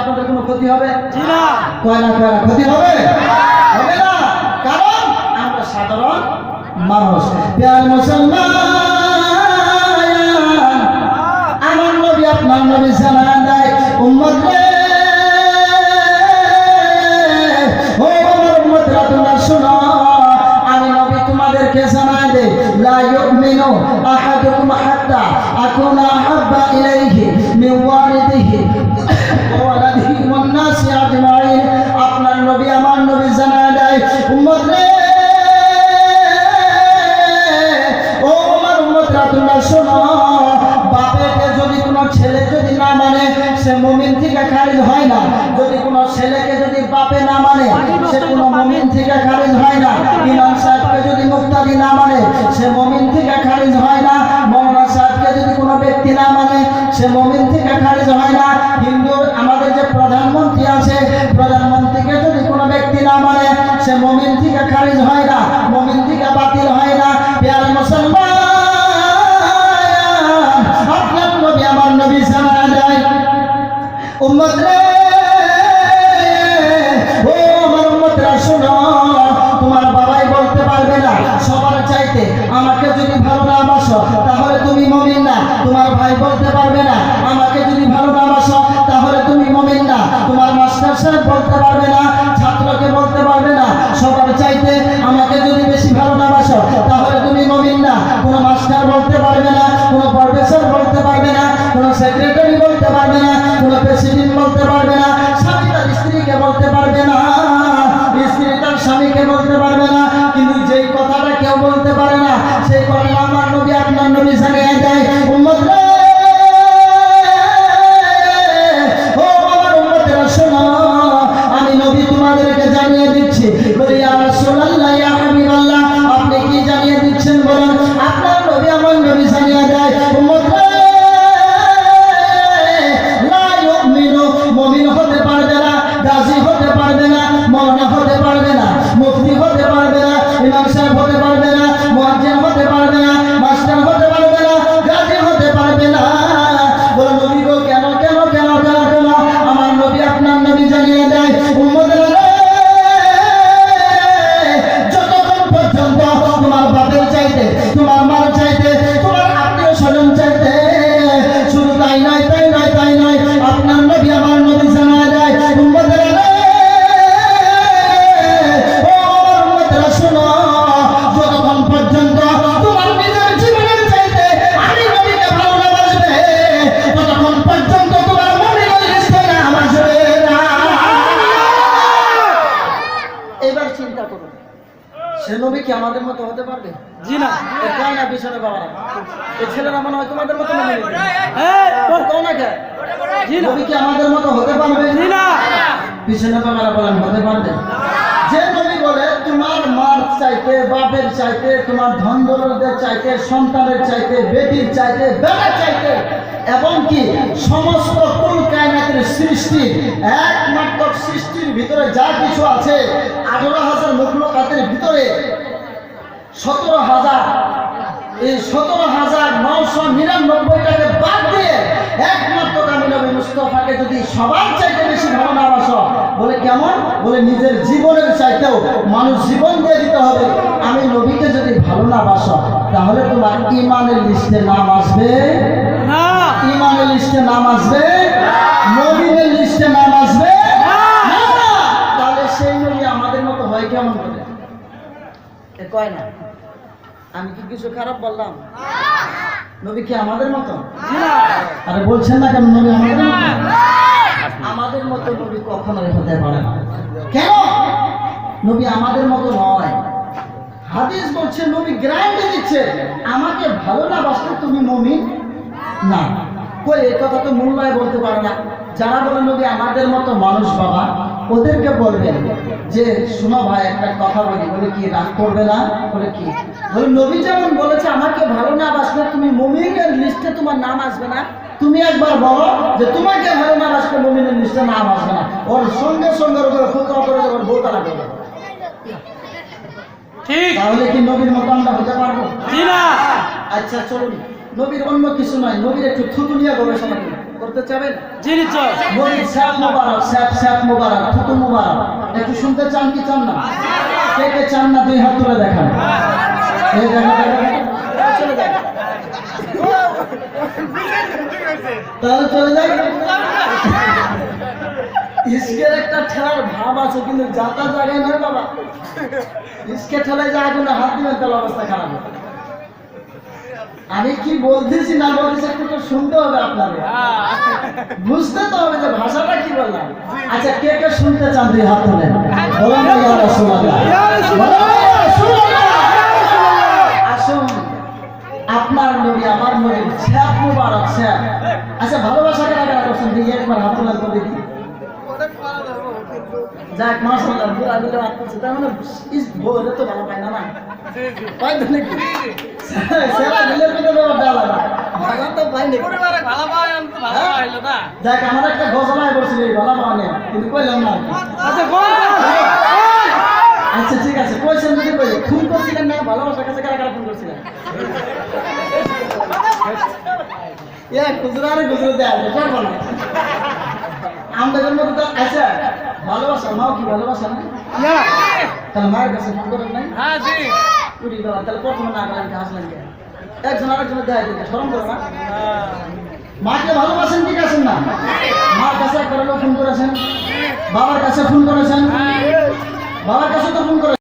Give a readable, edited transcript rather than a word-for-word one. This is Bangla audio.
আপনাদের কোনো ক্ষতি হবে? জি না। কয় না ক্ষতি হবে? হবে না, কারণ আমরা সাধারণ মানুষ। প্রিয় মুসলমান, আমার নবী আপনার নবী জানান দেয় উম্মত রে, ও আমার উম্মতরা তোমরা শোনো, আমি নবী তোমাদেরকে জানাই দেই লা ইউমিনু আহাদুকুম হাত্তা আকুনা আহাব্বা ইলাইহি মিন ওয়ালিদিহি ওয়া ওয়ালাদিহি ওয়ান নাসি আজমাইন। আপনার নবী আমার নবী জানাই দেয় উম্মত রে, ও আমার উম্মতরা তোমরা শোনো, বাপেকে যদি কোনো ছেলে যদি না মানে সে মুমিন থেকে খারিজ হয় না। যদি কোনো ছেলেকে যদি বাপে না মানে সে কোনো মুমিন থেকে খারিজ হয় না। ইমাম সাহেবকে যদি মুক্তাদি না মানে সে মুমিন থেকে খারিজ হয় না। মৌলানা সাহেবকে যদি কোনো ব্যক্তি না মানে সে মুমিন থেকে খারিজ হয় না। হিন্দু আমাদের যে প্রধানমন্ত্রী আছে, প্রধানমন্ত্রীকে যদি কোনো ব্যক্তি না মানে সে মুমিন থেকে খারিজ হয় না, মুমিন থেকে বাতিল হয় না। প্রিয় মুসলমান, আপনার নবী আমার নবী জানা যায় উম্মত রে, ও আমার উম্মতরা শোনো, তোমার বাবাই বলতে পারবে না সবার চাইতে আমাকে যদি ভালো না বাসো তাহলে তুমি মুমিন না। তোমার ভাই বলতে পারবে না আমাকে যদি ভালো না বাসো তাহলে তুমি মুমিন না। তোমার মাস্টার সাহেব বলতে পারবে না, ছাত্রকে বলতে পারবে না সবার চাইতে আমাকে যদি বেশি ভালো না বাসো তাহলে তুমি মুমিন না। কোনো মাস্টার বলতে পারবে না, কোনো প্রফেসর বলতে পারবে না, কোনো সেক্রেটারি বলতে পারবে না, কোনো প্রেসিডেন্ট বলতে পারবে না, স্বামী তার স্ত্রীকে বলতে পারবে না, স্ত্রী তার স্বামীকে বলতে পারবে না। কিন্তু যেই কথাটা কেউ বলতে পারে না সেই কথা আমার নবী আপনার নবী জানিয়ে দেয় উম্মত রে, ও আমার উম্মতেরা শোনো, আমি নবী তোমাদেরকে জানিয়ে দিচ্ছি। বলি ইয়া রাসূলুল্লাহ, ইয়া হাবিবাল্লাহ, আপনি কি জানিয়ে দিচ্ছেন বলেন? আপনার নবী আমার নবী জানিয়ে দেয় উম্মত রে, লা ইউমিনু, মুমিন হতে পারবে না, গাজী হতে পারবে না, মাওলানা হতে পারবে না, মুফতি হতে পারবে না, ইমাম সাহেব হতে পারবে না, মুয়াজ্জিন হতে পারবে না, মাস্টার হতে পারবে না, গাজী হতে পারবে না। বলে নবী গো কেন কেন কেন কেন কেন? আমার নবী আপনার নবী জানিয়ে দেয় উম্মতেরা রে, যতক্ষণ পর্যন্ত তোমার বাপের চাইতে, তোমার মার চাইতে, তোমার আত্মীয় স্বজন চাইতে, শুধু তাই নয় তাই নয় তাই নয়, আপনার নবী আমার নবী জানিয়ে দেয় উম্মতেরা রে, ও আমার উম্মতেরা শোনো, যতক্ষণ পর্যন্ত তোমার নিজের জীবনের চাইতে আমি নবীকে ভালো না বাসবে ততক্ষণ পর্যন্ত তোমার মুমিনের লিস্টে নাম আসবে না। এবার চিন্তা করুন, সে নবী কি আমাদের মতো হতে পারবে? জি না। কয় না পিছনে বাবারা, এই ছেলেরা মনে হয় তোমাদের মতো নবী নেবে। এই তোর কও না কে? জি না। নবী কি আমাদের মতো হতে পারবে? জি না। পিছনে বাবারা বলেন হতে পারবে। যে নবী বলে তোমার মার চাইতে, বাপের চাইতে, তোমার ধন দৌলতের চাইতে, সন্তানের চাইতে, বেটির চাইতে, বেটার চাইতে, এবং কি সমস্ত কুল কায়নাতের সৃষ্টি, একমাত্র সৃষ্টির ভিতরে যা কিছু আছে 18,000 মখলুকাতের ভিতরে 17,000, এই 17,999টাকে বাদ দিয়ে একমাত্র আমি নবী মুস্তাফাকে যদি সবার চাইতে বেশি ভালো না বাসো, বলে কেমন? বলে নিজের জীবনের চাইতেও মানুষ জীবন দিয়ে দিতে হবে। আমি নবীকে যদি ভালো না বাসো তাহলে তোমার ইমানের লিস্টে নাম আসবে না। ইমানের লিস্টে নাম আসবে, নবীনের লিস্টে নাম আসবে না। তাহলে সেই নবী আমাদের মতো হয় কেমন করে? এ কয় না। আমি কি কিছু খারাপ বললাম? নবী কি আমাদের মতো? আরে বলছেন না কেন নবী আমাদের মতো? আমাদের মতো নবী কখনোই হতে পারে না। কেন? নবী আমাদের মতো নয়। হাদিস বলছে, নবী গ্যারান্টি দিচ্ছে, আমাকে ভালো না বাসলে তুমি মুমিন না। কই এই কথা তো মূল্যায় বলতে পারে না। যারা বলে নবী আমাদের মতো মানুষ বাবা, ওদেরকে বলবেন যে শোনো ভাই একটা কথা বলি। বলে কি রাগ করবে না? বলে কি? বলে নবী যেমন বলেছে আমাকে ভালো না বাসলে তুমি মুমিনের লিস্টে তোমার নাম আসবে না, তুমি একবার বলো যে তোমাকে ভালো না বাসলে মুমিনের লিস্টে নাম আসবে না। ওর সঙ্গে সঙ্গে ওর ফুতরা করে দেবো, বউ তারা করবে। ঠিক। তাহলে কি নবীর মতো আমরা হতে পারবো? জি না। আচ্ছা চলুন, নবীর অন্য কিছু নয়, নবীর একটু থুতুনিয়া গবেষণা করি। করতে চাবেন? জি নিশ্চয়। বলি স্যাপ মুবারক, স্যাপ স্যাপ মুবারক, থুতু মুবারক। একটু শুনতে চান কি চান না? কে কে চান না 2 হাত তুলে দেখান। এই দেখা চলে যায়, তাহলে চলে যায়। ইস্কের একটা ঠেলার ভাব আছে, কিন্তু যাতা জায়গায় নয় বাবা। ইস্কে ঠেলায় যায় কোনো হাত দিবেন তাহলে অবস্থা খারাপ হবে। আমি কি বলতেছি না বলতেছি একটু তো শুনতে হবে আপনাদের, বুঝতে তো হবে যে ভাষাটা কি বললাম। আচ্ছা কে কে শুনতে চান 2 হাত তুলেন, বলেন না ইয়া রাসূলুল্লাহ, বলেন না ইয়া রাসূলুল্লাহ। আসুন আপনার নবী আমার নবী স্যাপ মুবারক, স্যাপ। আচ্ছা ভালোবাসা কেন কেন করছেন দিয়ে একবার হাত তোলার করে দেখি। যাক মাশাআল্লাহ, বুড়া দিলে হাত তুলছে, তার মানে ইস বউরে তো ভালো পায় না না, পাই তো নাকি সেরা দিলে তো দেওয়া ডালা না ভালো তো পাই নাকি পরিবারে ভালো পায়, আমি তো ভালো পাইলো না। যাক আমার একটা গজলায় বলছিল এই ভালো পাওয়া নেই, কিন্তু কইলাম না। আচ্ছা বল, আচ্ছা ঠিক আছে কইছেন যদি কই ফোন করছিলেন না, ভালোবাসার কাছে কারা কারা ফোন করছিলেন? এ গুজরারে গুজরাতে আসবে সব বলো আমাদের মধ্যে তো। আচ্ছা ভালোবাসা মাও কি ভালোবাসা না? তাহলে মায়ের কাছে ফোন করেন নাই? হ্যাঁ জি। উড়ি বাবা, তাহলে প্রথমে না করেন হাসলেন কে? একজন আরেকজনের দেয় দিতে শরম করে না? মাকে ভালোবাসেন ঠিক আছেন না? মার কাছে একবার ফোন করেছেন, বাবার কাছে ফোন করেছেন, বাবার কাছে তো ফোন করেছেন।